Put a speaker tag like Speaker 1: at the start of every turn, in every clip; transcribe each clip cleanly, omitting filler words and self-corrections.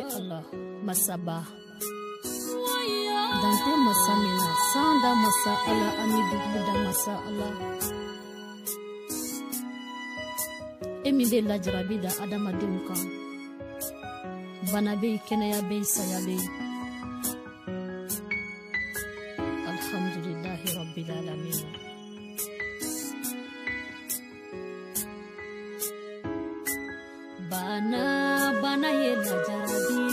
Speaker 1: Allah masaba dante masamina sanda masa Allah ani duguda masa Allah emi be lajarabi da adamadenw kan bana be kɛnɛya be saya be alhamdulillahi rabbil alamin bana ye lajarabi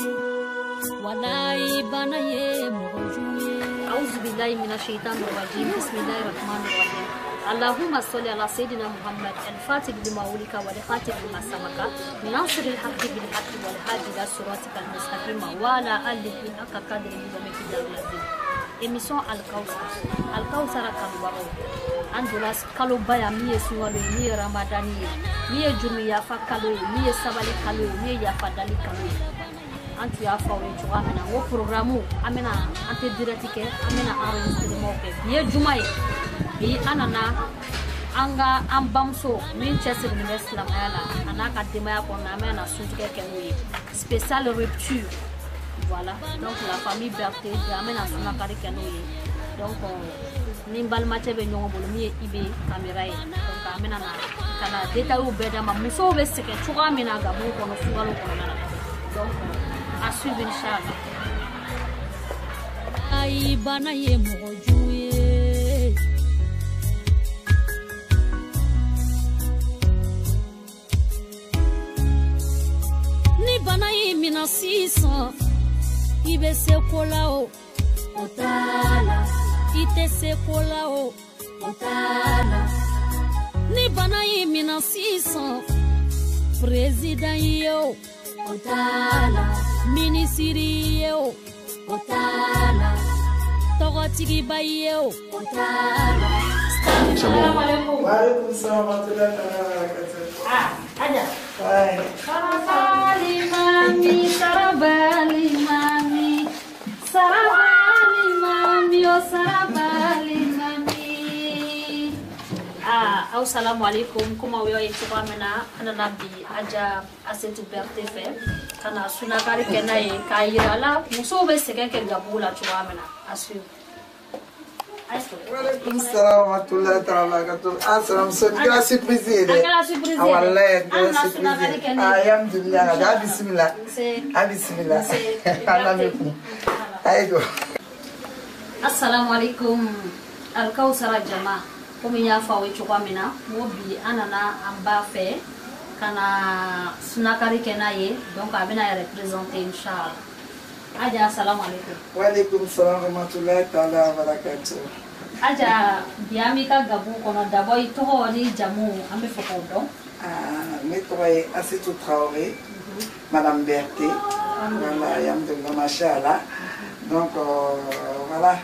Speaker 1: walai bana ye mojuye auzu billahi minash shaitanir rajim bismillahir rahmanir rahim اللهم صل على سيدنا محمد الفاتح لما أولك والخاتم لما سبق ناصر الحق بالحق والهادي إلى صراطك المستقيم وعلى آله حق قدره ومقداره العظيم. émission Al-Kawthar kanubaru andulas kalo baya miye suwalo miye ramadani miye jumi yafa kalo miye sabali kalo miye yafa dali kalo antu yafa o chuga mena wo programme amena ante diratike amena enregistrement ke miye jumaye bi anana anga ambamso min chesir ni islam ala anaka demaya ko na amena sunjike kenwe spécial rupture. Voilà, donc la famille Berthe amena suna kari kenwe donc nimbal mate be nyongo bolo mi ibe camera e donc amena na kana detail u beda ma muso be seke chuga amena ga bu kono fugalo kono na donc à suivre inchallah ai bana ye mojuye ni bana ye mina 600 ibe se kolao otala ite se kolao otala ni bana yi mina 600 president yo otala ministry yo otala togotigi bayo otala. Assalamu alaikum.
Speaker 2: Wa alaikum salam wa rahmatullahi wa barakatuh.
Speaker 1: Aja. Sarabali mami, sarabali mami, sarabali mami, oh sarabali mami. Assalamu alaikum. Kuma wewe yitwa mena ananabi aja asetu Berthe fe kana sunakari kenaye kairala muso be sekeke gabula chwa mena asu.
Speaker 2: Waalaikum salam wa rahmatullahi wa barakatuh. Assalam so kila surprise de.
Speaker 1: Ah
Speaker 2: wallahi kila surprise. Alhamdulillah. Bismillah. Bismillah. Aigo.
Speaker 1: Assalamu alaikum. Al-Kawthar jama. Komi ya fa we chukwa mina mobi anana amba fe kana sunakari kenaye donc abena ya représenter inchallah. Aja assalamu alaikum.
Speaker 2: Wa alaikum salam wa rahmatullahi wa barakatuh.
Speaker 1: Aja biamika gabu kono d'abord ito ni jamu ambe fokodo.
Speaker 2: Mais toi Asetu Traoré, Madame Berthe. Voilà, alhamdulillah machallah. Donc voilà.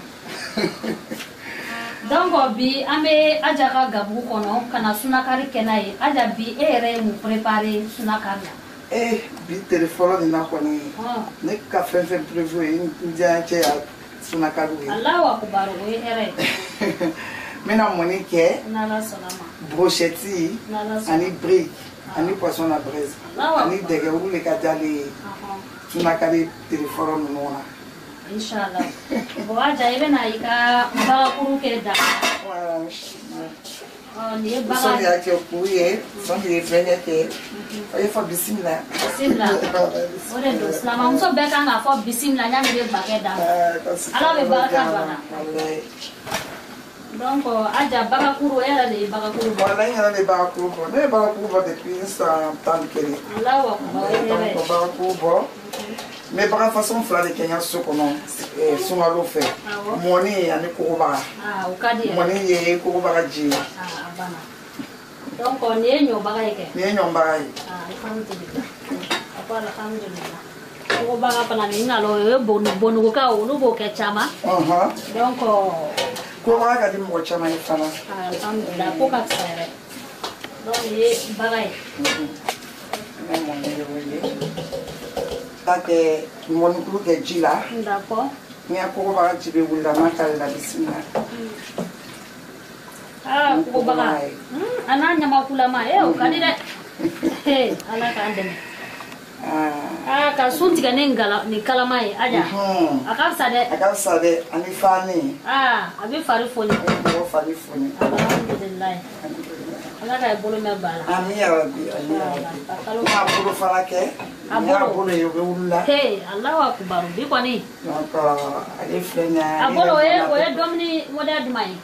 Speaker 1: Donc bi ambe aja ka gabu kono kana sunakari kenaye aja bi ere mu préparer sunakari.
Speaker 2: Bi téléphone na koni ne ka fen prévu ndia che sunakari.
Speaker 1: Allahu akbar we ere.
Speaker 2: Mena monique
Speaker 1: nala salama.
Speaker 2: Brochetti ani brique ani poisson à braise. Ani dege ule ka dali sunakari téléphone nona.
Speaker 1: Inshallah. Bo aja ibe na ika ba kuru ke da. Ni ba
Speaker 2: so ya ke kuye so ni fenye ke oye fo bismillah
Speaker 1: ore do salama unso be kan ga fo bismillah nya me ba ke da ala be baraka bana donc aja baga kuru era de baga kuru
Speaker 2: wala nya le baga kuru ne baga kuru depuis instant tan kele
Speaker 1: Allah wa
Speaker 2: baga kuru mais par façon fla de Kenya sokono sumalo fe moni ani kuruba
Speaker 1: ukadi
Speaker 2: moni ye kuruba ji
Speaker 1: bana donc on est nyo baga yake
Speaker 2: ni nyo baga
Speaker 1: alhamdulillah apa alhamdulillah kuruba pana ni ngalo bonu ka unu bo ke chama donc
Speaker 2: kuruba ka di mo chama ifana
Speaker 1: alhamdulillah ko ka tsere donc ye baga
Speaker 2: Tate mon groupe de Gila.
Speaker 1: D'accord.
Speaker 2: Ni ako ba jibe wula makala la bismillah.
Speaker 1: Ko baga. Ananya makula ma ukadire. Ala ka andene. ka sun tigɛ ni kalama ye aja a ka fisa dɛ
Speaker 2: ani fani
Speaker 1: a bɛ fari foni alhamdulillah ala ka bolo mɛn ba la
Speaker 2: ami ya rabbi ma bolo fara kɛ a bolo ye o bɛ wulula
Speaker 1: Allahu akbar bi kɔni
Speaker 2: donc ale filɛ nin ye
Speaker 1: a bolo o ye domini modèle jumɛn ye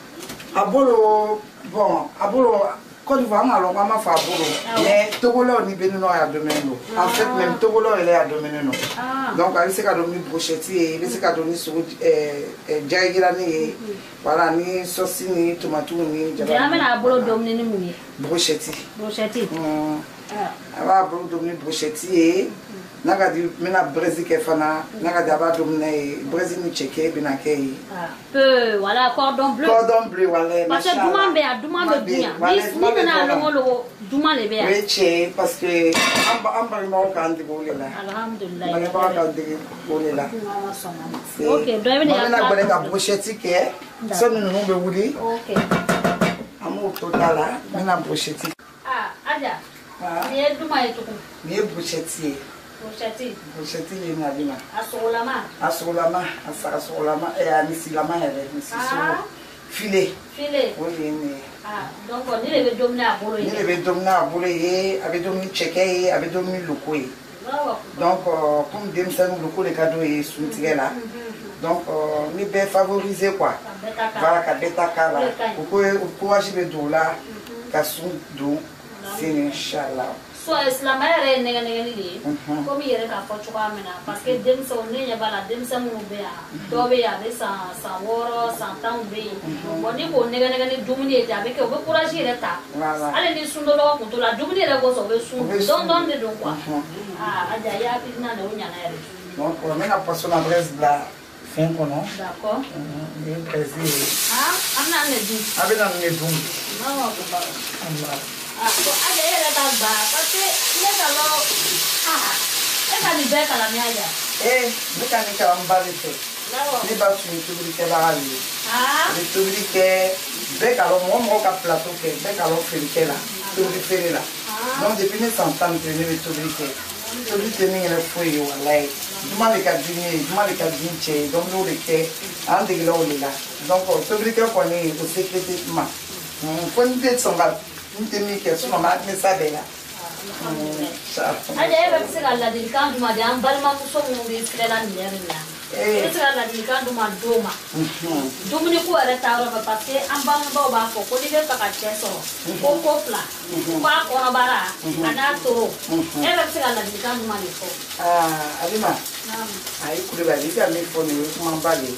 Speaker 2: a bolo bon a bolo Côte d'Ivoire ma lɔn k'an ma fɔ a bolo mais togolaw ni béninois y'a dominer non en fait même togolaw yɛrɛ y'a dominer non donc a bɛ se ka don ni brochette ye i bɛ se ka don ni sogo jagirani ye voilà ni sosi ni tomatiw ni jaba
Speaker 1: an bɛna a bolo dominer ni mun ye
Speaker 2: brochette a b'a bolo dominer brochette ye n'a ka di n bɛna braise kɛ fana n'a ka di a b'a dominer ye braise ni cɛkɛ bɛna kɛ ye
Speaker 1: voilà cordon bleu
Speaker 2: voilà
Speaker 1: parce que duman bɛ yan duman bɛ dun yan ni nana logo duman de bɛ yan
Speaker 2: o ye tiɲɛ ye parce que an balimaw k'an dege o de la
Speaker 1: alhamdulillah
Speaker 2: bangebagaw k'an dege o de la
Speaker 1: ok donc i bɛna
Speaker 2: an bɛna gbɛrɛ ka brochette kɛ sani ninnu bɛ wuli an b'o to da la n bɛna brochette
Speaker 1: aja nin ye duman ye tugun
Speaker 2: nin ye brochette ye brochette ye nabina
Speaker 1: a sogolama
Speaker 2: a sagasogolama a misilama yɛrɛ misisogo filet o de ye nin ye
Speaker 1: donc ne de bɛ dominer a bolo ye
Speaker 2: ne de bɛ dominer a bolo ye a bɛ dominer cɛkɛ ye a bɛ dominer loko ye donc comme denmisɛnnin loko de ka d'o ye suntigɛ la donc ni bɛɛ favoriser quoi voilà ka bɛɛ ta k'a la o courage bɛ don o la ka sun don sini inchallah
Speaker 1: so silamɛya yɛrɛ ye nɛgɛnɛgɛli de ye komi i yɛrɛ k'a fɔ cogoya min na parce que denmisɛnw ne ɲɛ b'a la denmisɛn minnu bɛ yan dɔw bɛ yan a bɛ san 6 san 10 bɛ yen bon ni k'o nɛgɛnɛgɛ ni dumuni ye ten a bɛ kɛ u bɛ courage yɛrɛ ta hali ni sundɔlɔgɔ kun t'o la dumuni yɛrɛ kosɔn u bɛ sun dɔɔnin de don quoi aja i hakilina de o ɲana yɛrɛ
Speaker 2: donc n bɛna poisson à braise bila fɛn kɔnɔ
Speaker 1: d'accord
Speaker 2: ni braise ye
Speaker 1: an bɛna ne dun
Speaker 2: a bɛna ne dun
Speaker 1: bon aja e yɛrɛ ka ba parce que ne ka lɔ e ka nin bɛɛ kalamiya ja
Speaker 2: ne ka nin kalan ba de fɛ ne b'a tun ye tobilikɛbaga de ye a bɛ tobili kɛ bɛɛ ka lɔ mɔgɔ ka plateau kɛ bɛɛ ka lɔ feerekɛ la tobili feere la donc depuis ne san 10 ne bɛ tobili kɛ tobili tɛ ne yɛrɛ foyi ye walayi duman de ka di ne ye duman de ka di n cɛ ye donc n'o de kɛ an degela o de la donc tobilikɛ kɔni o sécurité ma fo n tɛ sɔn ka n tɛ min kɛ sinon n b'a hakili sa bɛɛ la
Speaker 1: aja e bɛ se ka ladilikan d'u ma de an balimamuso minnu bɛ filɛla nin yɛrɛ la e bɛ se ka ladilikan d'u ma don ma dumuni ko yɛrɛ ta yɔrɔ fɛ parce que an bangebaaw b'a fɔ ko n'i bɛ fɛ ka cɛ sɔrɔ ko fila f'a kɔnɔbara a n'a toro e bɛ se ka ladilikan d'u ma de fɔ
Speaker 2: Alima ayi Kulibali i ka min fɔ nin ye kumaba de ye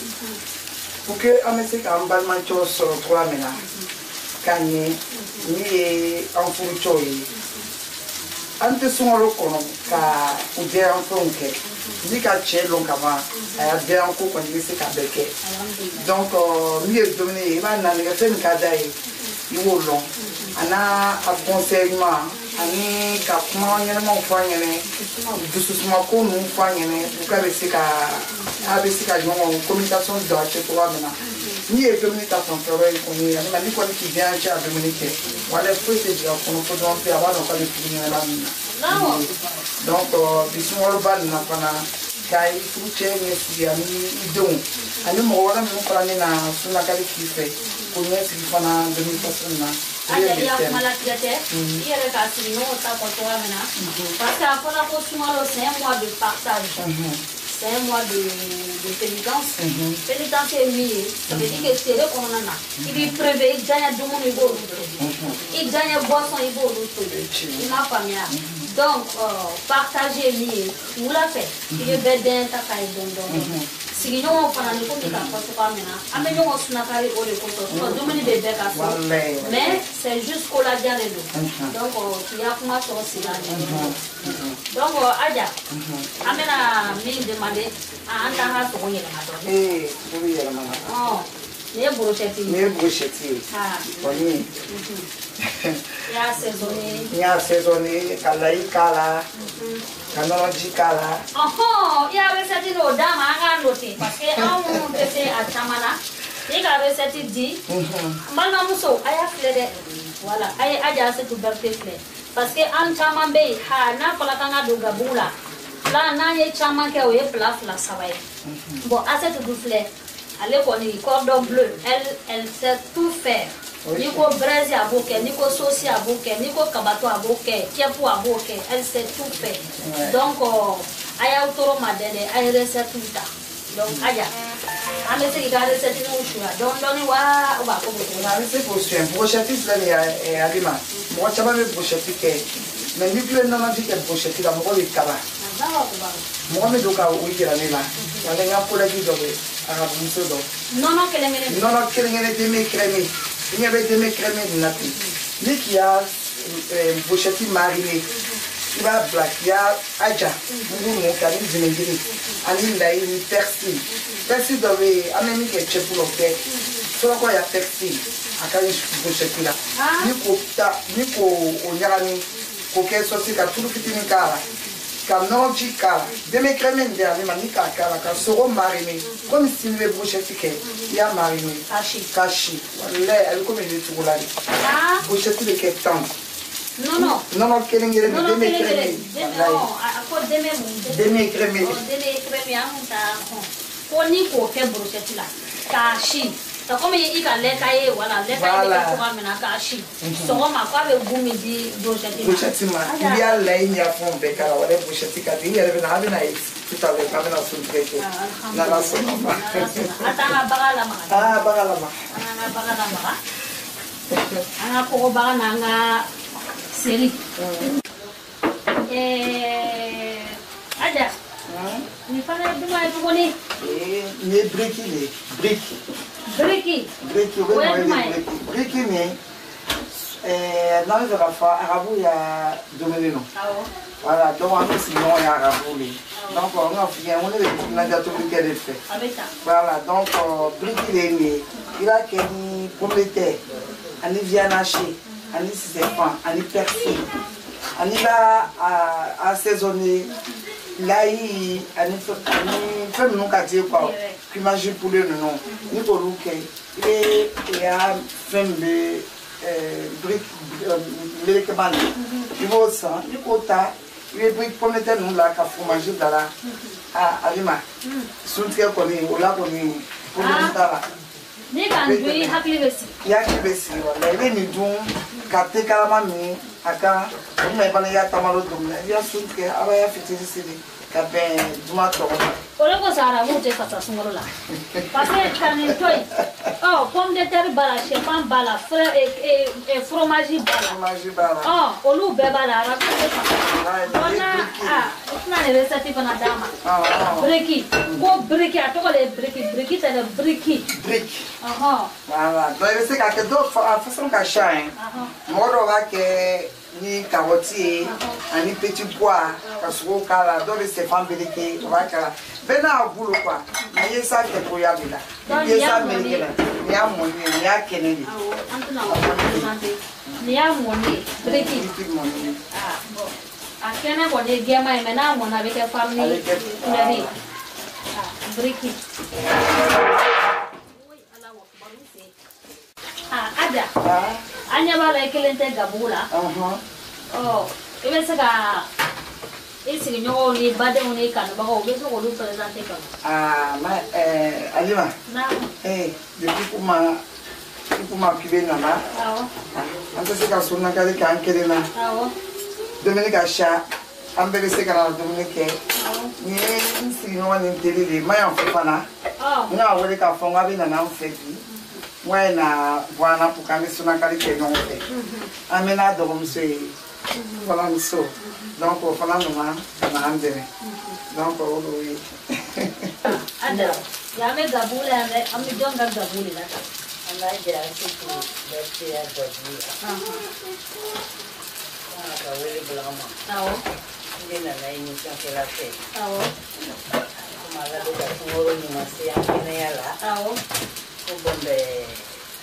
Speaker 2: pour que an bɛ se k'an balimacɛw sɔrɔ cogoya min na ka ɲɛ min ye an furucɛw ye an tɛ sunkalo kɔnɔ ka u bɛyanfɛnw kɛ ni ka cɛ lɔn ka ban a y'a bɛyanko kɔni i bɛ se ka bɛɛ kɛ donc min ye dumuni ye i b'a nanigɛ fɛn min ka d'a ye i b'o lɔn a n'a a conseil ɲuman ani ka kuma ɲɛnɛmaw fɔ an ɲɛnɛ dususumako ninnu fɔ an ɲɛnɛ pour que a bɛ se ka ɲɔgɔn communication don a cɛ cogoya min na n'i ye dumuni ta fanfɛ yɔrɔ ye kɔni ani n'i kɔni k'i den cɛ a dumuni kɛ wala foyi tɛ jigin a kɔnɔ fo dɔrɔn pe a b'a dɔn k'ale furu ɲɛna min na donc bi sunkaloba nin na fana ka i furu cɛ ɲɛsigi ani i denw ani mɔgɔ wɛrɛ minnu fana bɛna sunakali k'i fɛ k'o ɲɛsigi fana dumuni façon na
Speaker 1: aja i y'a kuma latigɛ tɛ i yɛrɛ k'a sigi ɲɔgɔn ta fɔ cogoya min na parce que a fɔra ko sunkalo c'est un mois de partage c'est un mois de pénitence pénitence ye min ye ça veut dire que tere kɔnɔna na i b'i prévé i diyaɲɛ dumuni i b'olu to i diyaɲɛ boisson i b'olu to i m'a faamuya donc partage ye min ye wula fɛ i bɛ bɛɛ den ta k'a ye dɔɔni dɔɔni sigiɲɔgɔnw fana ni komi k'a fɔ cogoya min na an bɛ ɲɔgɔn sunakari o de kosɔn sinon dumuni bɛ bɛɛ ka so mais c'est juste ko ladiya de don donc k'i ka kuma sɔrɔ sigi a ɲɛ donc aja an bɛna min demander an t'an ka sogo yɛlɛma dɔɔni
Speaker 2: sogo yɛlɛmana
Speaker 1: nin ye brochette ye
Speaker 2: nin ye brochette ye kɔni
Speaker 1: i y'a assaisonné
Speaker 2: n y'a assaisonné ka layi k'a la ka nɔnɔji k'a la
Speaker 1: i y'a recette n'o d'a ma an k'a noter parce que anw tɛ se a caman na i ka recette di n balimamuso a y'a filɛ dɛ voilà a ye Aja Asetu Berete filɛ parce que an caman bɛ yen n'a fɔra k'an ka don gabugu la Là, on a un chaman qui est plat, la savaille. Bon, à cette douce-là, elle est connue, cordon bleu, elle sait tout faire. Nico braise à bouquet, Nico sauce à bouquet, Nico cabato à bouquet, tiapo à bouquet, elle sait tout faire. Donc, aya autour madele, aya recette tout ça. Donc, aya. Ame se kika recette ni ushua. Donc, doni wa ko boto.
Speaker 2: Na se ko suen, brochette là et alima. Moi chama me brochette ke. Mais ni plus non dit que brochette la mo le kaba. Moi me doka oui que la nela. La lenga pour la vie dobe. Ara bunso do.
Speaker 1: Non, kelengene.
Speaker 2: Non, kelengene de me crémer. Il y avait des mecs crémés de nappe. Ni qui a brochette marinée. Il va black, il y a aja, nous avons des vinaigrettes, il persil. Persil doit amener quelque chose pour le faire. Soit quoi il y a persil, à quand il brochette là. Ni ko onyarani, ko qu'elle soit si tout le petit nikala, comme non du kala. Des mecs crémés de la même nika kala, quand seront marinés. Comme si nous les brochettes il y a mariné. Kashi. Elle comme il est tout là. Brochette de quelque temps. Non, kelengere mi demi creme.
Speaker 1: Non, ako
Speaker 2: demi creme.
Speaker 1: Demi creme anta. Ko ni ko ke brochette la. Kashi. Ta comme il ka le kaye wala le kaye ko ma na kashi. So ma ko be gumi di brochette.
Speaker 2: Brochette ma. Il y a la inya fon be kala wala brochette ka di yere na na tout à l'heure na sun treke. Na la so ma.
Speaker 1: Ata bagala ma.
Speaker 2: Bagala ma.
Speaker 1: Ana bagala ma. Ana ko bagana nga série. Ada. Ni fala duma ko ni.
Speaker 2: Ni bricky. Bricky mais dans les arabes il y a dominé non. Voilà, donc on est sinon il y a arabes. Donc on a fait on a gâteau qui est fait. Voilà, donc bricky il a qu'une pomme de terre, un viande hachée. Ani si c'est pas, ani persil, ani là assaisonné, l'ail, ani fait nous quartier quoi, puis manger pour le non, ni pour nous qu'il et a fait des briques, médicaments, il va au sang, il côta, il est brique pour mettre nous là qu'à fromager dans la alima, soutien qu'on est, on l'a connu pour mettre là.
Speaker 1: Ni kan dui hakili besi.
Speaker 2: Ya hakili besi wala ile ni dum kate kalama mi aka o me bana ya tamalo dum ya sunke aba ya fitiri sidi ka ben duma to.
Speaker 1: Ole ko sara mo te fata sungolo la. Parce que kan ni toy. Oh, pomme de terre bala, chefan bala, fromage bala. Oh, olu be bala ra ko. Ona ona ne recette bana dama. Breki. Go breki atoko le breki tele breki.
Speaker 2: Voilà, donc il sait que d'autres façon cachet. Moi on va que ni carotte, ni petit pois, parce que là donc c'est femme beliki, on va que ben à boulot quoi. Mais ça c'est pour y aller là. Il y a ça mais il y a mon il y a Kennedy.
Speaker 1: Il y a mon breki. Ah bon. À Kennedy on est gamin maintenant on avec la famille. Breki. Ada. Anya bala ekelente gabula. Oh, ebe saka isi nyogo ni bade oni kan ba ko be so ko lu presenter kan.
Speaker 2: Ma Alima.
Speaker 1: Na.
Speaker 2: Depuis kuma kibena na. Anta se ka sunna kale kan kelena. Dominique acha ambele se kana Dominique. Ni isi no ni telele ma ya fofana. Nga wele ka fonga bina na mfebi. Moi na voilà pour quand ils sont en qualité non fait. Amena donc monsieur voilà monsieur. Donc voilà nous na andene. Donc oui.
Speaker 1: Ada. Ya me gabule ame ami jonga gabule la.
Speaker 3: Allah ya siku bete ya gabule. Ka wele blama.
Speaker 1: Tawo.
Speaker 3: Ndina na émission que la fait.
Speaker 1: Tawo.
Speaker 3: Kuma la de tungoro ni masi ya kinela.
Speaker 1: Tawo.
Speaker 3: Bombe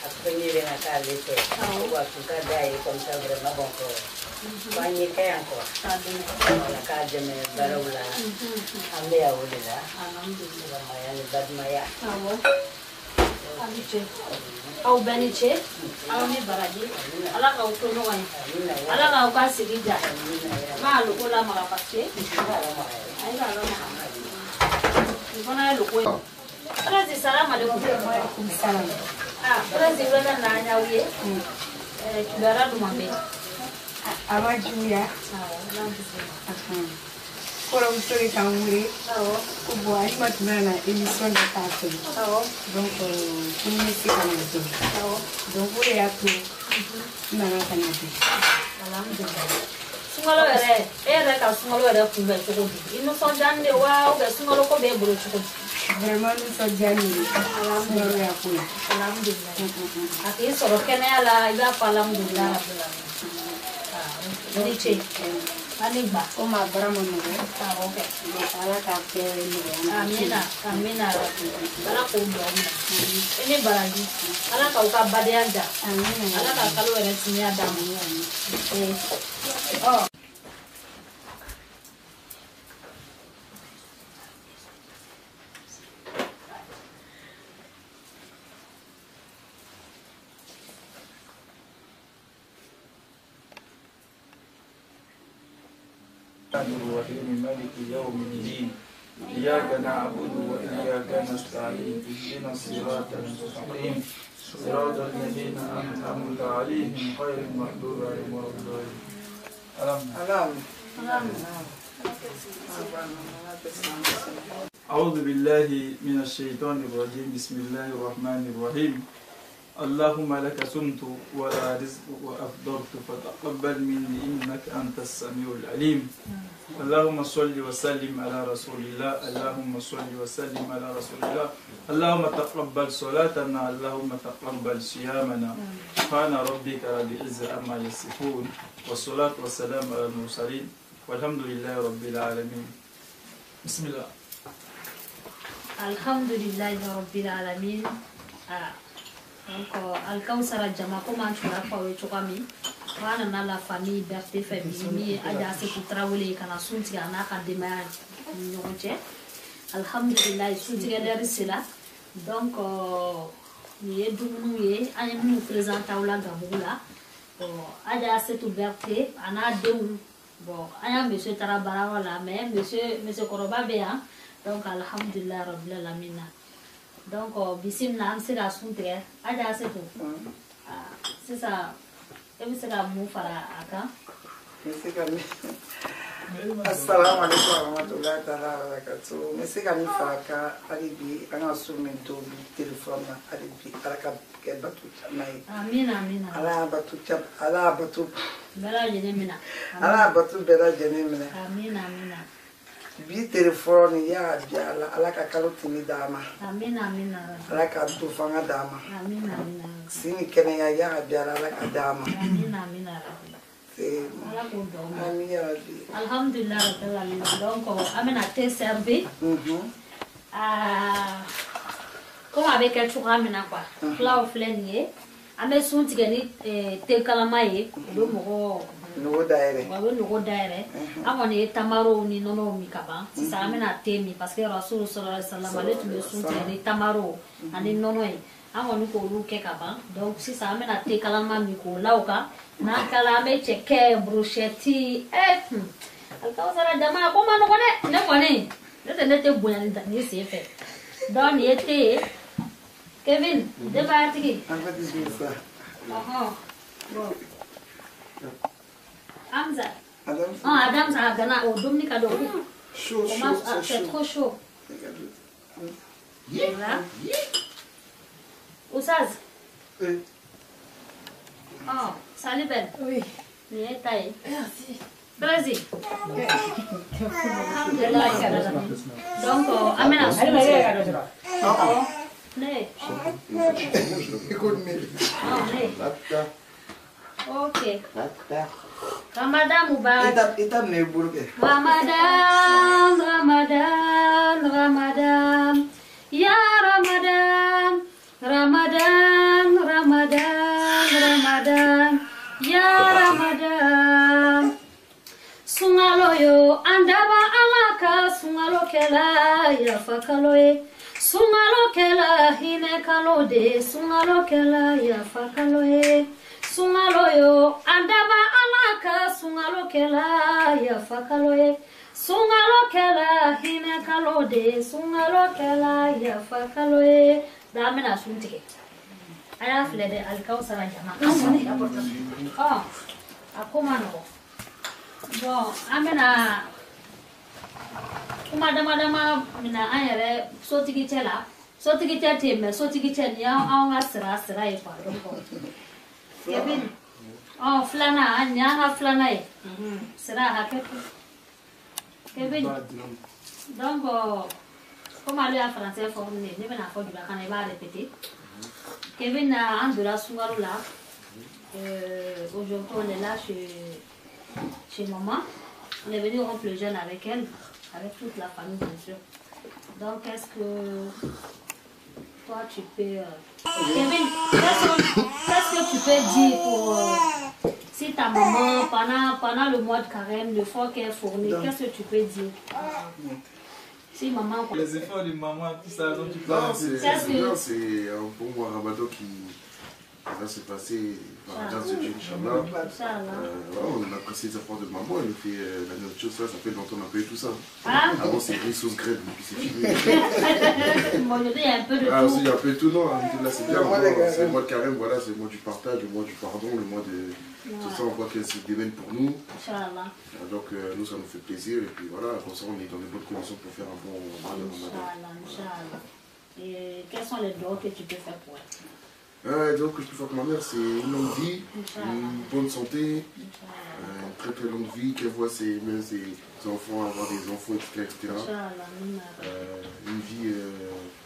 Speaker 3: après il est à la l'été on va tout cas d'ailleurs comme ça vraiment bon quoi panier qu'un encore la carte de mes baroula amé à oulila alhamdulillah maya ni bad maya
Speaker 1: habitué au beniche au ni baraji ala ka to no wani ala ka sigija ma lo ko la mara passe ai la lo ni bona lo ko Prazi salam alaikum. Salam. Prazi wala na nyawiye. Kibara dumambe.
Speaker 4: Abajuya. Kora mtori kamuri. Kubo aima tunana émission de tarte. Donc kuni sikanato. Donc ule yato. Nana kanate.
Speaker 1: Alhamdulillah. Sungalo ere ka sungalo ere kumbe chukudi. Ino so jande wa ube sungalo ko be buru chukudi.
Speaker 4: Vraiment nous sommes bien alhamdulillah.
Speaker 1: Aki soro kene ala iba alhamdulillah rabbil alamin. Dice. Anigba.
Speaker 4: Oma baramo no.
Speaker 1: Okay.
Speaker 4: Ala ka ke ni.
Speaker 1: Amina, amina rabbil. Ala ko ndo. Ini baraji. Ala ka uka badianja.
Speaker 4: Amina.
Speaker 1: Ala ka kalu ere sinya damu. Oh.
Speaker 5: الرحيم مالك يوم الدين إياك نعبد وإياك نستعين اهدنا الصراط المستقيم صراط الذين أنعمت عليهم غير المغضوب عليهم ولا الضالين. أعوذ بالله من الشيطان الرجيم بسم الله الرحمن الرحيم اللهم لك صمت ولا رزق وأفضلت فتقبل مني إنك أنت السميع العليم اللهم صل وسلم على رسول الله اللهم صل وسلم على رسول الله اللهم تقبل صلاتنا اللهم تقبل صيامنا سبحان ربك رب العزة عما يصفون والصلاة والسلام على المرسلين والحمد لله رب العالمين. بسم الله.
Speaker 1: الحمد لله رب العالمين. Donc, Al-Kawsara Jama, comment tu l'as fait au Chokami? Wana la famille Berthe Fabimi, Aja Sekou Traoré, Kana Sunti, Anaka Dema, Nyoche. Alhamdulillah, Sunti Galeri Sela. Donc, nous nous présentons là, Gaboula. Aja Sekou Berthe, Ana Deou. Bon, Aya Monsieur Tarabara, la mais Monsieur Koroba Béa. Donc, Alhamdulillah, Rabbil Alamina. Donc, bisim na am sera suntre aja setu sisa ebi sera mu fara aka
Speaker 2: assalamu alaikum warahmatullahi ta'ala wabarakatuh mesi kami faka alibi ana sumen to telephone na alibi alaka ke batu mai
Speaker 1: amina amina
Speaker 2: ala batu
Speaker 1: bela jene mina
Speaker 2: ala batu bela jene mina
Speaker 1: amina amina
Speaker 2: bi telephone ya biala alaka kalotini dama
Speaker 1: amina amina
Speaker 2: alaka tu fanga dama
Speaker 1: amina amina
Speaker 2: sini kene ya biala alaka dama
Speaker 1: amina amina alhamdulillah rabbil alamin. Donc amena te servi comme avec un choura amena quoi plat au flenier ame sunti gani te kalamaye do mo
Speaker 2: no daire
Speaker 1: wa no daire amone tamaro ni nono mi kaba sisa amena temi parce que rasul sallallahu alaihi wasallam ale tu sunti gani tamaro ani nono e amone ko lu ke kaba donc sisa amena te kalama mi ko lauka na kalame cheke bruschetta Al-Kawsara Jama ko mano kone ne kone nete bunya ni sefe don yete Kevin de batiki bon Hamza Adam ça gana o dumni kado
Speaker 2: chaud
Speaker 1: c'est trop chaud voilà Ousaz oh salut Ben oui ni taille merci Vas-y. Donc, amena ok. Ramadan Mubarak. Ramadan. Ya Ramadan. Ya Ramadan. Sungalo yo andaba alaka sungalo kela ya fakaloe Sungalo kela hine kalo de, sungalo kela ya fakalo he. Sungalo yo andaba alaka, sungalo kela ya fakalo he. Sungalo kela hine kalo de, sungalo kela ya fakalo he. Damina suntike. Aya flede alikaw sara jama. Oh, akoma no. Bon, amena kuma dama mina an yɛrɛ sotigicɛ la sotigicɛ tɛ mɛ sotigicɛ ni anw ka sira ye quoi donc Kevin filanan an y'an ka filanan ye sira hakɛ to Kevin donc comme ale y'a français fɔ ne bɛna fɔ jula kana i b'a répéter Kevin an donna sunkalo la aujourd'hui on est là chez maman on est venu rompre le jeûne avec elle avec toute la famille bien sûr. Donc est-ce que toi tu peux Kevin, qu'est-ce que tu peux dire pour si ta maman pendant le mois de carême, le fort qu'elle fournit, qu'est-ce que tu peux dire? Si maman
Speaker 5: les efforts de maman, tout ça dont tu parles,
Speaker 6: c'est un bon mois Ramadan qui va se passer par la grâce de Dieu, Inch'Allah. On a apprécié les efforts de maman, elle nous fait la nourriture, ça fait longtemps qu'on a payé tout ça. Avant c'est riz, sauce graine, puis c'est fini.
Speaker 1: Il y a un peu de tout.
Speaker 6: Aussi, il y a un peu de tout, non, là c'est bien. C'est le mois de carême, voilà, c'est le mois du partage, le mois du pardon, le mois de... Tout ça, on voit qu'elle se démène pour nous. Donc nous, ça nous fait plaisir, et puis voilà, comme ça on est dans de bonnes conditions pour faire un bon Ramadan.
Speaker 1: Et quels sont les dons que tu peux faire pour elle?
Speaker 6: Donc, ce que je peux faire pour ma mère, c'est une longue vie, une bonne santé, une très très longue vie, qu'elle voit ses enfants avoir des enfants, etc. Une vie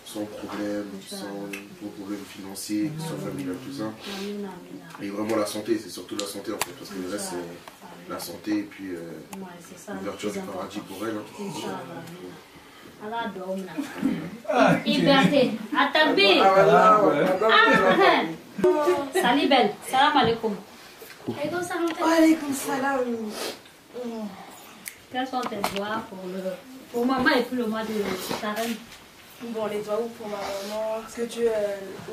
Speaker 6: sans problème, sans problème financier, sans familial, tout ça. Et vraiment la santé, c'est surtout la santé en fait, parce que le reste c'est la santé et puis l'ouverture du paradis pour elle.
Speaker 1: Allah domna. Liberté. Atabi. Salut belle. Salam alaikum.
Speaker 4: Alaykoum salam.
Speaker 1: Quels sont tes doigts pour maman et puis le mois de carême?
Speaker 7: Bon, les doigts pour ma maman, que Dieu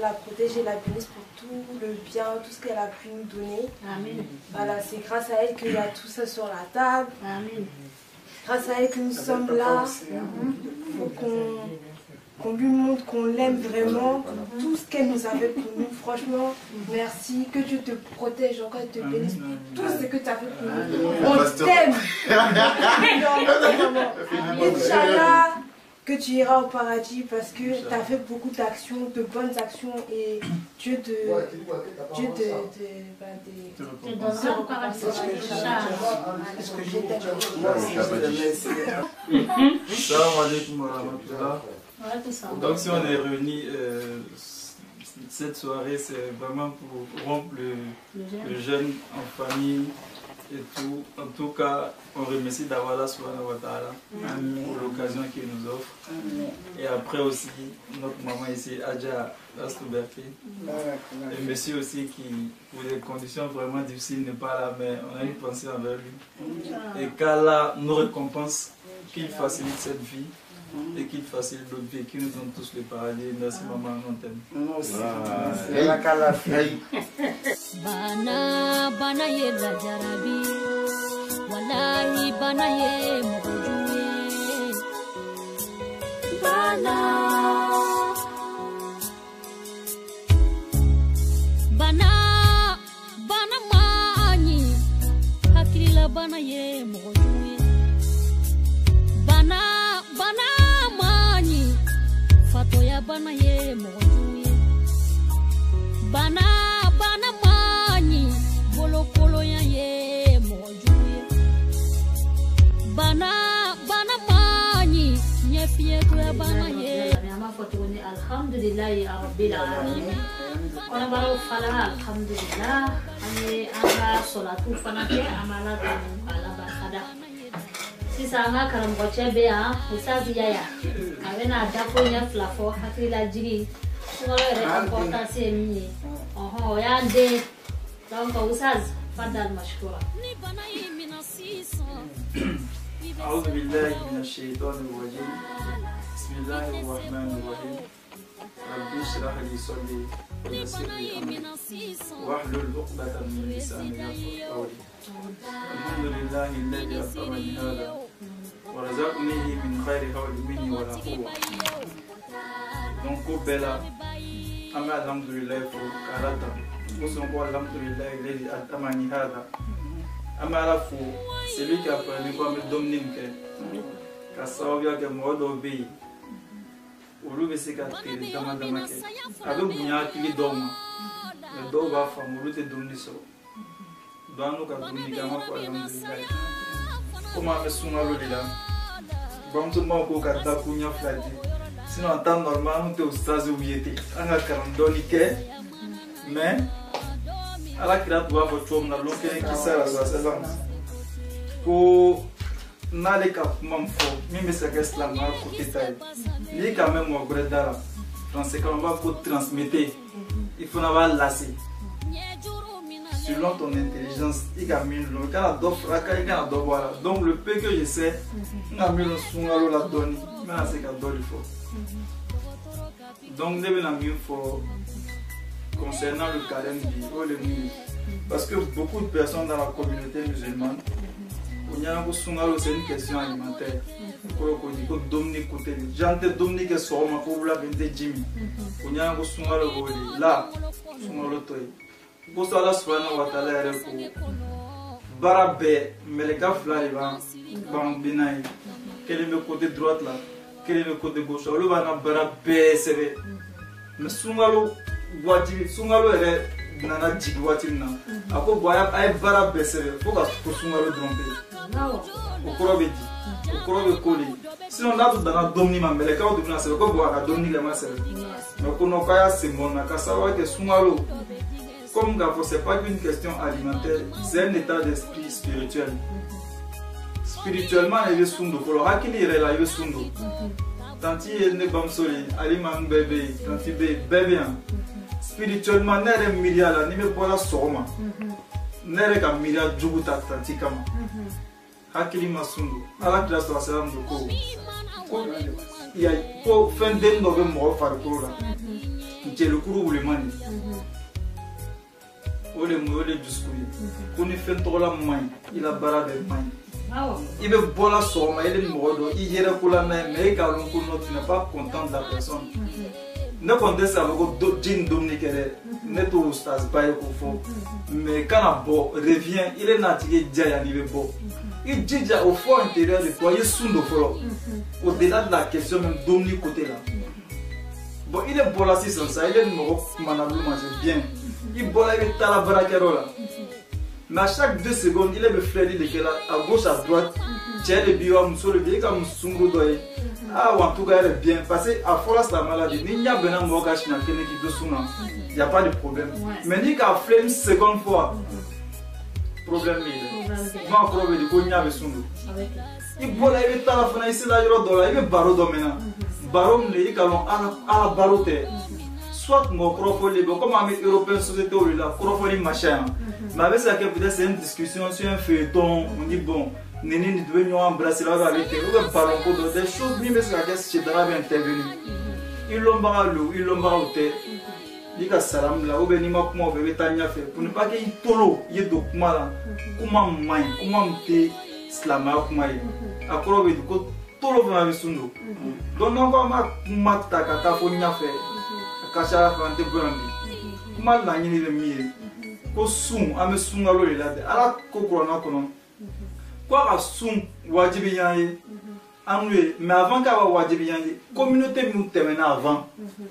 Speaker 7: la protège et la bénisse pour tout le bien, tout ce qu'elle a pu nous donner.
Speaker 1: Amen.
Speaker 7: Voilà, c'est grâce à elle qu'il y a tout ça sur la table.
Speaker 1: Amen.
Speaker 7: Grâce à elle que nous sommes là, qu'on lui montre qu'on l'aime vraiment, tout ce qu'elle nous a fait pour nous, franchement, merci, que Dieu te protège encore, te bénisse pour tout ce que tu as fait pour nous. On t'aime. Inch'Allah, que tu iras au paradis parce que tu as fait beaucoup d'actions, de bonnes actions et Dieu te
Speaker 1: donnera au paradis.
Speaker 5: Salam alaikum wa rahmatullah. Donc si on est réunis cette soirée, c'est vraiment pour rompre le jeûne en famille et tout. En tout cas, on remercie d'Allah subhanahu wa ta'ala pour l'occasion qu'il nous offre. Et après aussi, notre maman ici, Adja Astouberti. Et monsieur aussi qui, pour des conditions vraiment difficiles, n'est pas là, mais on a une pensée envers lui. Et qu'Allah nous récompense, qu'il facilite cette vie. Et qu'il facilite notre vie, qu'il nous donne tous le paradis. Merci maman, on t'aime.
Speaker 1: Bana bana ye la jarabi, wallahi bana ye mojuye. Bana mani, hakili la bana ye mojuye. Bana mani, fatoya bana ye mojuye. Bana mani, bolo kolo ya ye mojuye. Bana mani, nyefie kwa bana ye. Ama fotoni alhamdulillah ya rabbil alamin. Ona baro fala alhamdulillah. Ani anga solatu fanake amala ala bakada. Sisa anga karamboche be a usazi yaya. Avena dafo nya flafo hakila jigi. Ngore importance mini. Ya de donc usaz fadal mashkura.
Speaker 5: أعوذ بالله من الشيطان الرجيم بسم الله الرحمن الرحيم رب اشرح لي صدري ويسر لي أمري واحلل عقدة من لساني يفقهوا قولي الحمد لله الذي أطعمني هذا ورزقنيه من خير حول مني ولا قوة. Donc au bella أما الحمد لله فوق كارتا وسنقول الحمد لله الذي أطعمني هذا. Amara fou, celui qui a permis comme Dominique, qui a sauvé que moi d'obéir. Ou le baiser qu'à terre, damadamake. Avec Bounia qui lui donne, le dos va faire mourir de Dominique. Doit nous qu'à Dominique à ma foi, comment me soumar le là? Bon, tout le monde au Kata Kounia Flati. Sinon, en temps normal, nous sommes au stade où il était. On a 42 mais. Ala kira tuwa fo chom na lonke ki sara za selam ko nale ka mam fo mi me saka islam na ko kitay ni quand même mo bredara français quand on va ko transmettre il faut na va lasser selon ton intelligence il ga min lo kana do fraka il ga do voilà donc le peu que je sais na mi lo sungalo la doni mais c'est ka do il faut donc debe na mi fo concernant le carême du parce que beaucoup de personnes dans la communauté musulmane, c'est une question alimentaire. J'entends Dominique sur ma pauvre vente Jimmy. Là, pour ça, la soirée, on va t'aller Barabé, mais les gars, Bambinaï, quel est le côté droite là, quel est le côté gauche, le Barabé, c'est vrai. Mais Sungalo. Sungalo est nana jigi waati na a ko boya ay bara bɛsɛbɛ fo ka ko Sungalo tromper o kɔrɔ bɛ di o kɔrɔ bɛ koli sinon n'a tun danna domuni ma mɛlɛkɛw de bɛna sɛbɛn ko bon a ka domuni kɛ ma sɛbɛn mais ko non k'a y'a senbon na ka sababu kɛ Sungalo comme k'a fɔ c'est pas qu'une question alimentaire c'est un état d'esprit spirituel spirituellement il bɛ sun do fɔlɔ hakili yɛrɛ la i bɛ sun do tanti ye ne bamusoli ali man bɛɛ bɛ yen tanti bɛ yen bɛɛ bɛ yan spirituellement ne yɛrɛ miiriya la ni bɛ bɔra sɔgɔma ne yɛrɛ ka miiriya jugu ta tanti kama hakili ma sun do ala kira sɔrɔ sɛbɛn do ko fɛn den dɔ bɛ mɔgɔ farikolo la jelikuru wuliman de o de mun o de dusukun ye ko ni fɛn tɔgɔla man ɲi i la baara bɛ man ɲi. Il veut boire la somme, il est mort, il est pour la même, mais quand on n'est pas content de la personne. Ne comptez ça avec Jean Dominique, ne tout stas pas mais quand on revient, il est nativé déjà, il est beau. Il dit déjà au fond intérieur de toi, il est sous le fond. Au-delà de la question, même Dominique côté là. Bon, il est beau là, c'est ça, il est mort, c'est bien. Il boit, il est à la braquero là. Mais à chaque 2 secondes, il est me frère, il est là, à gauche, à droite. Tiens, le bio, monsieur le bio, comme Sungo doye. Ah, ou en tout cas, elle est bien. Parce qu'à force la maladie, il n'y a pas de morgage dans lequel il n'y a pas de problème. Mais ni qu'à faire une seconde fois, problème il est. Moi, problème, il y a un Sungo. Il boit là, il est à la fin, ici, là, il y a un barreau dominant. Barreau, il est à la barreau. Soit mon crofoli, comme les Européens société ou la crofoli machin. Mais avec ça, peut-être c'est une discussion sur un feuilleton. On dit bon, Néni, nous devons embrasser la vérité. Nous parlons des choses, mais c'est la question qui est intervenue. Ils l'ont barré, ils l'ont barré. Ils ont salam là, ou bien ils m'ont fait tania fait. Pour ne pas qu'il y ait tolo, il y ait dokuma là. Comment main, comment te slama comment y. Après on dit que tolo va me sundo. Donc on va matta kata fonia fait. Kachara fante brandi kuma la nyini le mie ko sum ame sungalo le lade ala ko korona kono ko ka sum wajibi yaye anwe mais avant ka wajibi yaye communauté nous temena avant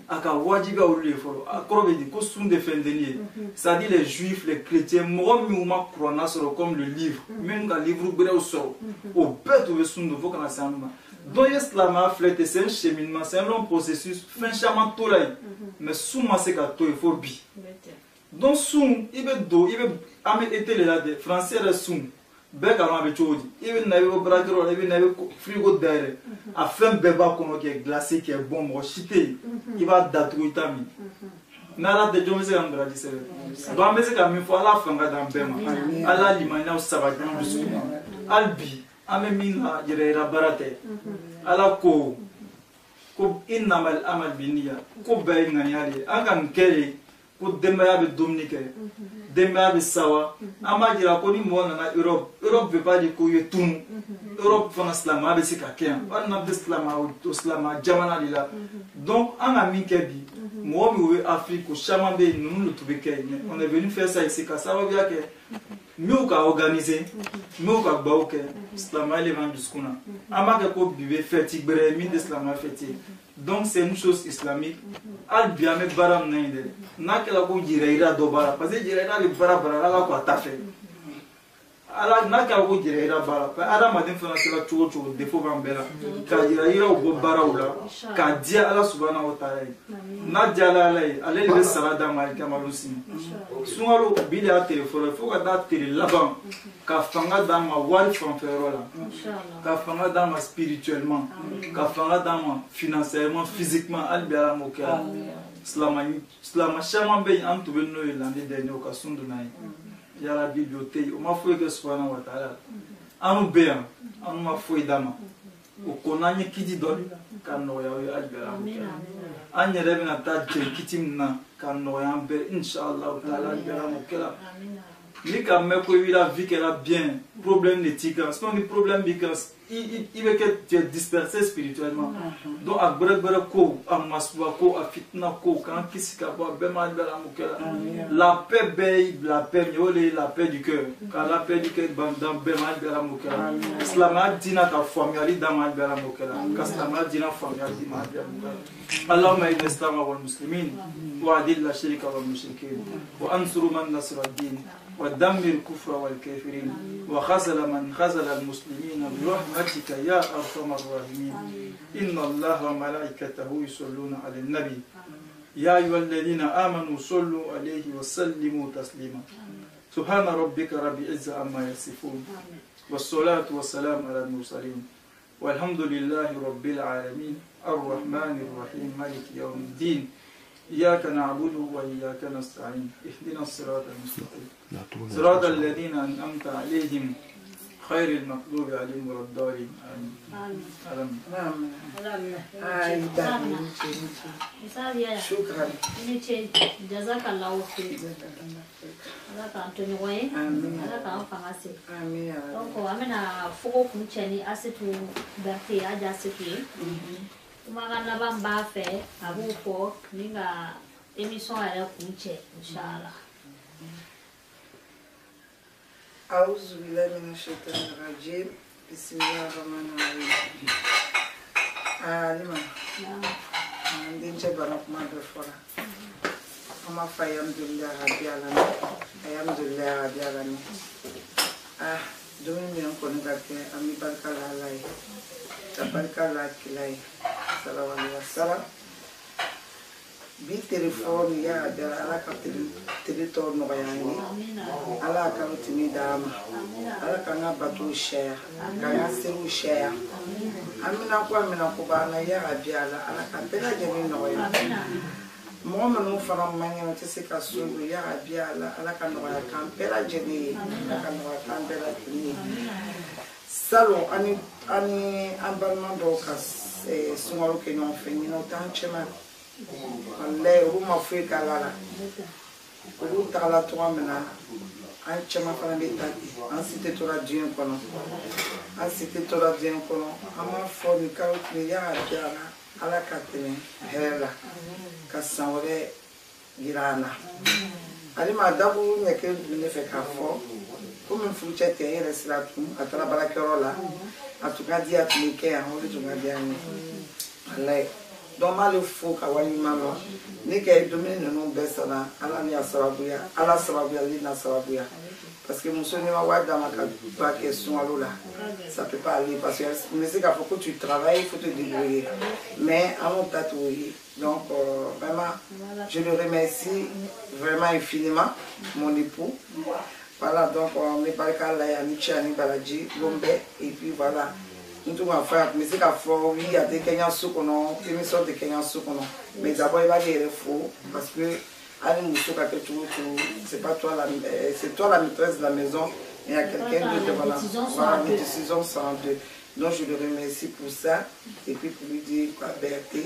Speaker 5: aka wajibi au le folo akrobe di ko sum defendeni ça dit les juifs les chrétiens mo mi uma korona soro comme le livre même ka livre breu soro au beto we sum do foka na sanuma. Donc, c'est un cheminement, c'est un long processus. Franchement, tout là. Mais souvent, c'est qu'il faut bien. Donc, souvent, il veut do, il veut amener été là de français le souvent. Bec avant de chose. Il veut n'avoir pas braquer, il veut n'avoir frigo derrière. À faire un bébé qui est glacé, qui est bon, moi chité. Il va datouiller ta mine. Nala de Jones et Ambradi, c'est vrai. Donc, mais c'est comme une fois la fin d'un bébé. Allah l'imagine au sabbat. Albi. ame mina jirera barate ala ko innamal amal biniya ko bay nganyali angan kele ko demba be domnike demba be sawa ama jira ko ni mona na Europe be pas di ko yetum Europe fana slama be sika ken wana be slama jamana dila donc anga minke bi mo mi we Afrique ko chama be nunu tube ke on est venu faire ça ici ka ça va bien que mieux qu'à organiser mieux qu'à bauke slama les vents du skuna ama ke ko bibe fatigue bere min de slama fatigue. Donc c'est une chose islamique. Al bien me baram nainde. Na kela ko jireira do bara. Parce que jireira le bara la ko tafe. Ala na kela ko jireira bara. Ada madin fana kela chuo defo bambela. Ka jireira o bara ula. Ka dia ala subhanahu wa ta'ala. Na dia la ale le salada malika malusi. Sungalo bile a téléphone faut ka da télé là-bas. Ka fanga dans ma wali fanferola. Ka fanga dans ma spirituellement. Ka fanga dans ma financièrement, physiquement, albera moka. Slama chama be am to benno ilande dernier occasion de naï. Ya la bibliothèque, o ma foi que soit na watala. Anu be anu ma foi dama. O konanye kidi dol kan no ya albera moka. Anya rebe na ta kitim na kan no ya be inshallah taala albera moka. Ni ka me ko la vie qu'elle a bien, problème d'éthique, parce qu'on a des problèmes because il veut que tu es dispersé spirituellement. Donc à brabra ko, à maswa ko, à fitna ko, quand qui s'y capable ben mal bela mukela. La paix la paix du cœur. Quand la paix du cœur dans ben mal bela mukela. Islama dina ka famille dans mal bela mukela. Islama dina famille dans mal bela mukela. Allahumma inna islama wal muslimin wa adil la shirika wal mushrikin wa ansuru man nasra ad-din ودمر الكفر والكافرين وخذل من خذل المسلمين برحمتك يا أرحم الراحمين إن الله وملائكته يصلون على النبي يا أيها الذين آمنوا صلوا عليه وسلموا تسليما سبحان ربك رب العزة عما يصفون والصلاة والسلام على المرسلين والحمد لله رب العالمين الرحمن الرحيم مالك يوم الدين إياك نعبد وإياك نستعين اهدنا الصراط المستقيم صراط الذين أنعمت عليهم خير المغضوب عليهم ولا الضالين آمين.
Speaker 2: شكرا.
Speaker 1: جزاك الله خير.
Speaker 2: آمين.
Speaker 1: Donc amena foko kuncheni asitu berti aja sipi. Kumagana bamba fe abuko ninga émission ala kunche inshallah.
Speaker 2: أعوذ بالله من الشيطان الرجيم بسم الله الرحمن الرحيم. لما عندي جبرك ما بفرح أما فيام دلله هديالنا أيام دلله هديالنا دومي من كونك أمي بركة لاي تبارك الله كلاي صلى الله عليه وسلم bi telefone ya da ala ka teleton no bayani ala ka mutimi dama ala ka nga batu share ka nga seru share amina ko bana ya abiala ala ka pela jemi no ya mo no fara manya no tese ka sulu ya abiala ala ka no ya kan pela jemi ala ka no kan pela jemi salo ani ambalman do ka sumaro ke no feni no tanchema Allah uma foi calada. O tala tua mena. Ai chama para metade. Ansite toda dia kono. Ansite toda dia kono. Ama fome ka o ya jara ala katene hela. Kasaure girana. Ali madabu nyeke ne fe ka fo. Como fuche te era sratu atara barakerola. Atukadia aplike a holi tukadia ni. Allah donc mal fo ka wali malo ni ke domine no besana ala ni asababuya ala sababuya li na sababuya parce que muso ni ma wada maka pas question alola ça peut pas aller parce que mais c'est qu'il faut que tu travailles, il faut te débrouiller mais à mon tatoué donc vraiment je le remercie vraiment infiniment mon époux voilà donc on me parle là ya Michani Balaji Lombe et puis voilà nous va faire mais c'est qu'à fort oui il y a des Kenyans sous qu'on émission de Kenyans sous qu'on mais d'abord il va dire faux parce que allez nous c'est pas toi la maîtresse de la maison Il y a quelqu'un de voilà, les décisions sont en deux. Donc je le remercie pour ça. Et puis pour lui dire quoi, Berthe,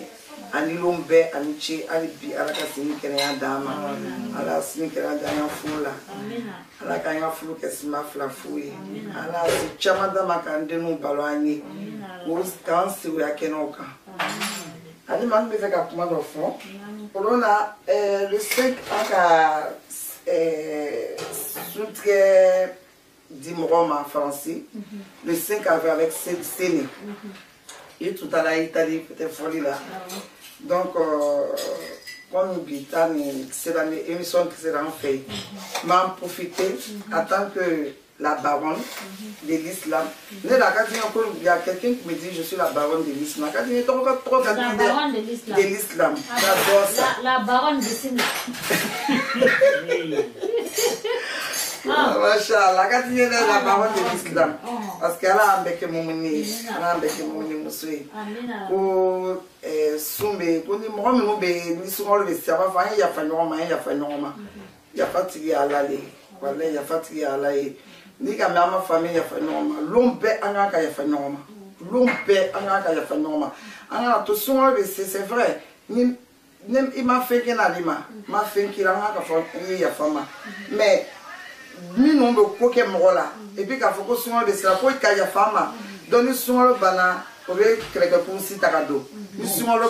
Speaker 2: Ani Lombe, Anichi, Alibi, Alakasini Kenya Dama, Alasini Kenya Dama Fula, Alakanya Fulu Kesima Flafui, Alas Chamada Makandenu Balwani, Muskansi Yakenoka. Ali man me fait un commande au fond. Pour on a le 5 à Soutre d'Imroma français, le 5 avec Séné. Et tout à l'Italie, peut-être folie là. Donc, comme Britannique, c'est l'émission que c'est en fait. M'en profiter en tant que la baronne de l'islam. Il y a quelqu'un qui me dit je suis la baronne de l'islam. La
Speaker 1: baronne de l'islam.
Speaker 2: J'adore ça.
Speaker 1: La baronne de l'islam.
Speaker 2: Machallah, quand il y a la baronne de l'islam, parce qu'elle a un bec moumini, elle a un bec moumini moussoui. Pour Soumé, pour les moments où ils sont le servant, il y a fait normal, il y a fait normal. Il y a fatigué à l'aller. Voilà, il y a fatigué à l'aller. Ni qu'à ma famille, il y a fait normal. L'ombe, il y a fait normal. L'ombe, il y a fait normal. Alors, tout ça, c'est vrai. Il m'a fait qu'il m'a fait qu'il a fait mais nous n'avons pas de mola et puis quand faut que souvent de cela pour qu'il y a femme donner souvent le bana pour quelque chose takado nous souvent le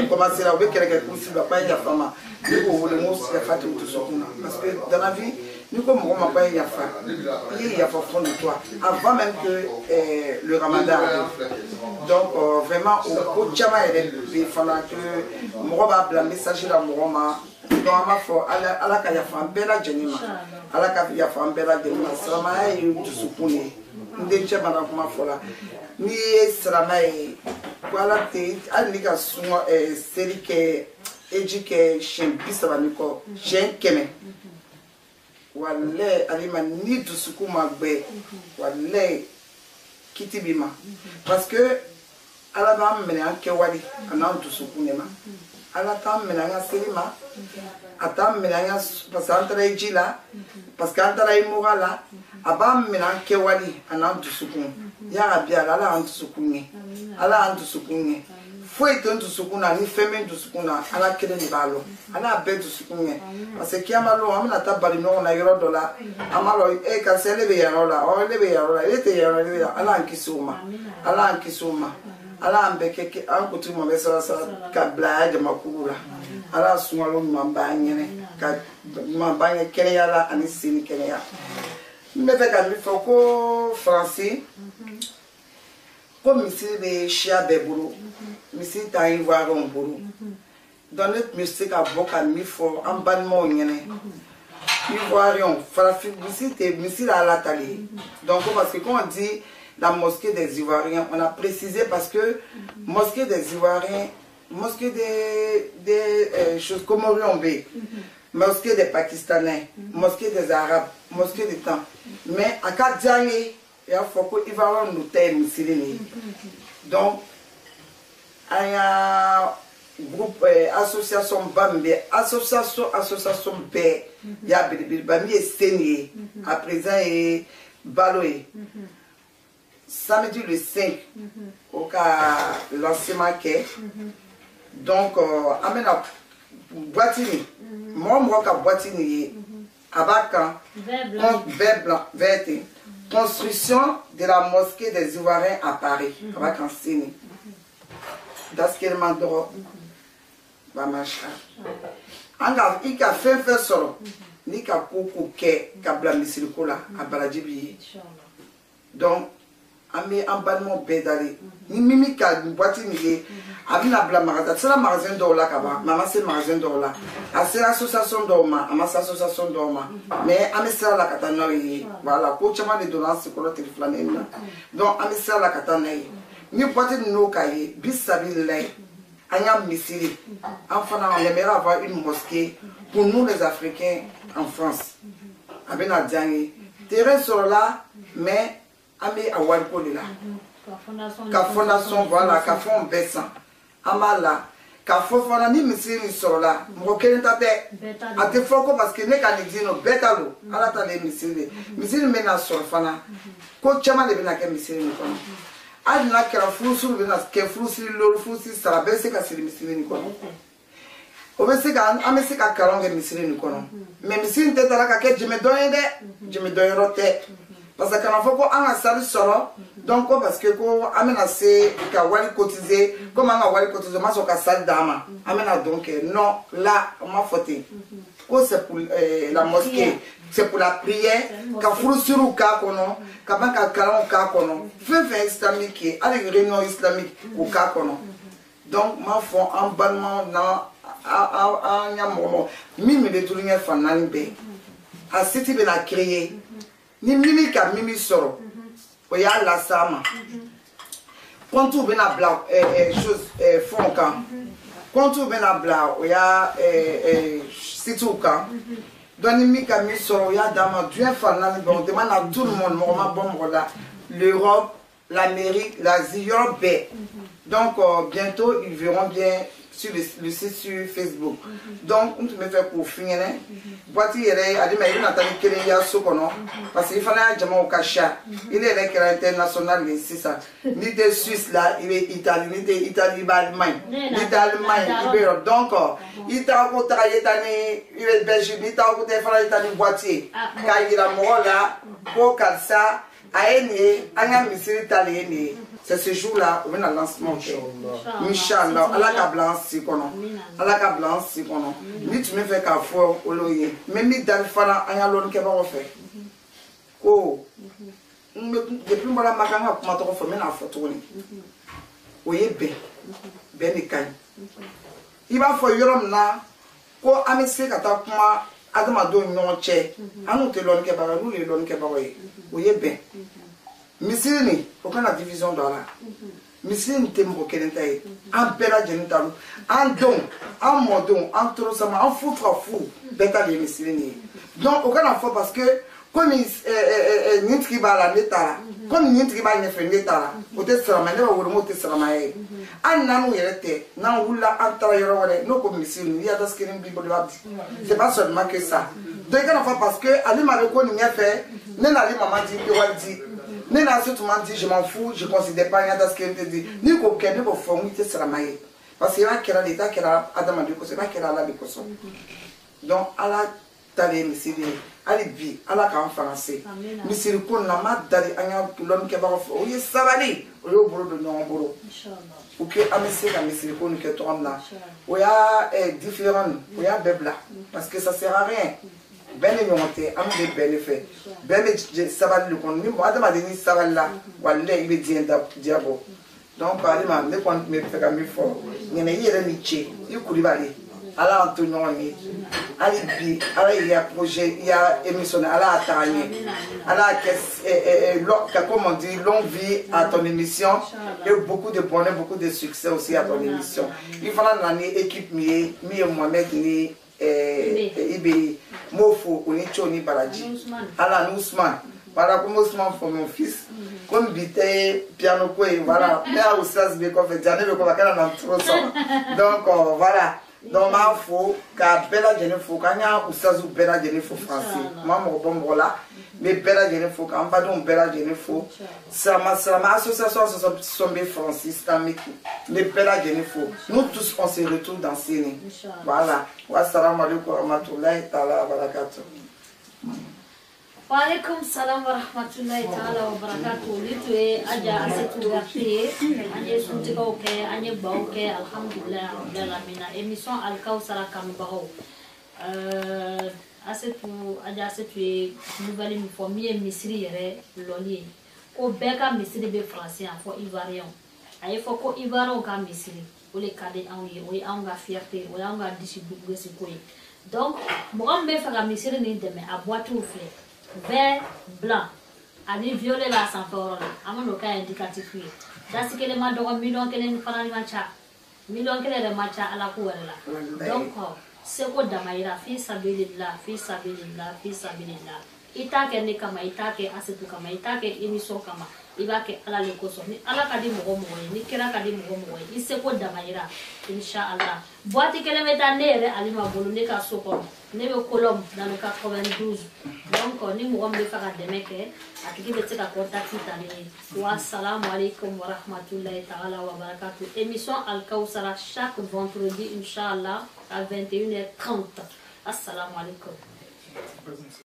Speaker 2: commencer là avec quelque chose va pas y a femme mais pour le mot c'est fait tout ça parce que dans la vie nous comme on m'a pas y a femme il y a fond de toi avant même que le ramadan arrive. Donc vraiment au chama il fallait que moi va le message là moi donc ma foi ala ka ya fam bela jenima ala ka ya fam bela jenima salama yi tusukuni nde che bana kuma fola ni salama yi wala te ani ka sumo seri ke ejike shen bisaba ni ko shen keme wale alima ni tusukuma gbe wale kitibima parce que ala ba mene anke wali anan tusukunema ala tam menanga selima atam menanga pasantara ejila parce que antara imorala abam menanga kewali anan dusukun ya abia ala antusukunye ala antusukunye foi tanto sukuna ni femme dusukuna ala kele ni balo ala be dusukunye parce que amalo amna tabali no na yoro dola amalo e ka selebe ya rola o lebe ya rola ete ya rola ala ankisuma ala ambeke ankutu mo besara sa ka blague makura ala suwalo mambanye ka mambanye kele yala ani sini kele ya me fe ka mi foko français comme ici les chia beburu ici ta ivoire on buru dans notre musique à boka mi fo en ban mo nyene ivoirion français ici te ici la tali donc parce que quand on dit la mosquée des Ivoiriens, on a précisé parce que mosquée des Ivoiriens, mosquée des choses comme Oriombe, mosquée des Pakistanais, mosquée des Arabes, mosquée des temps. Mais à Kadjani, il faut que Ivoiriens nous t'aiment ici. Donc, il y a groupe association Bambe, association B, il y a Bambi et Sénier, à présent et Baloé. Samedi le 5, au cas lancement qu'est. Donc, amène la boîtine. Moi, la boîtine, avec vert blanc, vert. Construction de la mosquée des Ivoiriens à Paris, avec un signe. Dans ce qu'elle m'a dit, il a fait solo. Ni ka koko ke ka blamissi le kola à Baladjibi. Donc, ami emballement bédalé ni mimi ka boîte ni abina bla magasin c'est la magasin d'Ola kaba maman c'est magasin d'Ola c'est l'association d'Oma ama c'est l'association d'Oma mais ami c'est la katana voilà pour chama de dollars c'est quoi téléphone donc ami c'est la katana ni boîte no kaye bisabillah anya misiri enfin on aimerait avoir une mosquée pour nous les Africains en France abina diangi terrain sur là mais Amé à Walpo de là. Ka fondation, voilà, ka fond baissant. Amala, ka fo fana ni misiri ni sɔrɔ la mɔgɔ kelen ta tɛ a tɛ fɔ ko parce que ne ka nin di no bɛɛ ta lo ala ta de ye misiri de misiri min bɛna sɔrɔ fana ko caman de bɛna kɛ misiri nin kɔnɔ hali n'a kɛra furusiri bɛna kɛ furusiri lori furusiri sara bɛɛ bɛ se ka siri misiri nin kɔnɔ o bɛ se ka an bɛ se ka kalan kɛ misiri nin kɔnɔ mais misiri tɛ taara ka kɛ jɛmɛdɔn ye dɛ jɛmɛdɔn yɔrɔ tɛ parce que kana fɔ ko an ka sali sɔrɔ donc ko parce que ko an bɛna se ka wari cotiser comme an ka wari cotiser o ma sɔn ka sali d'an ma an bɛna don kɛ non là on m'a fɔ ten ko c'est pour la mosquée c'est pour la prière ka furusiriw k'a kɔnɔ ka ban ka kalanw k'a kɔnɔ fɛn fɛn islamique ye hali réunion islamique k'o k'a kɔnɔ donc m'a fɔ an balimaw na an ɲa mɔgɔ min bɛ tulonkɛ fan naani bɛɛ a siti bɛna créer ni mimi ka mimi sɔrɔ o y'a las'a ma comptes bɛna bila chose fond kan comptes bɛna bila o y'a sitiw kan donc ni min ka min sɔrɔ o y'a d'a ma diɲɛ fan naani bɛɛ on demande à tout le monde mɔgɔ ma bɔ mɔgɔ la l'Europe l'Amérique l'Asie yɔrɔ bɛɛ donc bientôt ils verront bien sur le site sur Facebook. Donc, on me fait pour finir. Boîtier, il y a des gens qui ont so parce qu'il fallait un jamono cacha. Il est là international, c'est ça. Ni de Suisse là, il est Italien, ni de Italie, Allemagne, ni d'Allemagne, Ibéro. Donc, il t'a travaillé, il est Belgique, il t'a travaillé boîtier. Quand il a mort là, pour ça, à Eni, à un monsieur italien. C'est ce jour-là, on a lancement. Inch'Allah, Allah ka blanc kono. Allah ka blanc kono. Ni tu me fais ka fo oloye. Même ni dal fara anya lon ke ba ofe. Ko. Depuis moi makanga kuma to fo me na photo ni. Oye be ni kan. Iba fo yorom na ko amese kata kuma adama do nyonche. Anu te lon ke ba lu le lon ke ba oye be. Misiri ni aucun la division dans la misiri ni temo kelen taye an bela jeni talu an don an modon an toro sama an fu fra fu beta de misiri ni donc aucun la fois parce que comme nitki ba la netara comme nitki ba ne fe netara o te salama ne ba woro mo te salama ye an nanu yerete nan wula an tara yoro wale no ko misiri ni ya daskirin bi boli wabdi c'est pas seulement que ça donc aucun la fois parce que ali ma ko ni fait ne na ali maman dit que wadi ne n'a tout le monde dit je m'en fous, je ne considère pas rien dans ce qu'elle te dit. Ni qu'aucun de vos formes ne sera maillé. Parce qu'il y a qu'elle a l'état qu'elle a Adam de Koso, qu'elle a la de Koso. Donc, Allah t'a dit, Monsieur, Allah dit, Allah en français. Monsieur, qu'on n'a pas d'aller à l'homme qui va faire. Oui, ça va aller. Oui, au boulot de non boulot. Ok, à Monsieur, qu'on ne tourne là. Oui, il y a différents, il y a bébla. Parce que ça ne sert à rien. Ben les monter, am de bénéfice. Ben les saval le con, ni moi de ma deni saval là, walé il est diabo. Donc par exemple, ne compte me faire comme il faut. Il y a une niche, il coule balé. Allah Antonio ni, Ali bi, Allah il y a projet, il y a émission, Allah attagné. Allah comme on dit, longue vie à ton émission et beaucoup de bonheur, beaucoup de succès aussi à ton émission. Il faut une année équipe mieux Mohamed ni Ibe Mofo Onichoni Balaji Alan Ousmane voilà comme Ousmane pour mon fils comme bité piano quoi voilà mais à Oustaz Beko fait jamais le quoi qu'elle en trop ça donc voilà donc ma faut qu'à bella jeune faut quand y a Oustaz ou bella jeune faut français moi mon bon voilà mais bella jeune faut quand pas donc bella jeune faut ça ma association sombe français islamique mais bella jeune faut nous tous on se retrouve dans ces voilà wassalamu alaikum wa rahmatullahi ta'ala wa barakatuh.
Speaker 1: Wa alaikum salam wa rahmatullahi ta'ala wa barakatuh. Litue aja asetu garte anye sunti ko ke anye bawo ke alhamdulillah rabbil alamin émission Al Kawsara kam bawo asetu aja asetu nouvelle mi famille misri yere loli ko beka misri be français fo ivoirien ay fo ko ivoirien ka misri o le kade anwi o anga fierté o anga discipline gesi ko donc mo ambe fa ga misri ni deme a boîte au fait vert blanc ani violet la sans forme amano ka indicatif yi dasi kele ma dogo million kele ni fana ni macha million kele de macha ala ko wala donc c'est ko damaira fi sabilillah fi sabilillah fi sabilillah ita ke ne kama ita ke asetu kama ita ke émission kama i b'a kɛ ala le kosɔn ni ala ka di mɔgɔ mɔgɔ ye ni kira ka di mɔgɔ mɔgɔ ye i seko damayira inshallah boîte kelen bɛ taa ne yɛrɛ Alima bolo ne ka so kɔnɔ ne bɛ Colombe dans le 92 donc ni mɔgɔ min bɛ fɛ ka dɛmɛ kɛ a tigi bɛ se ka contact ta ne ye wa assalamu alaikum wa rahmatullahi ta'ala wa barakatuh émission Al Kawsara chaque vendredi inshallah à 21h30 assalamu alaikum.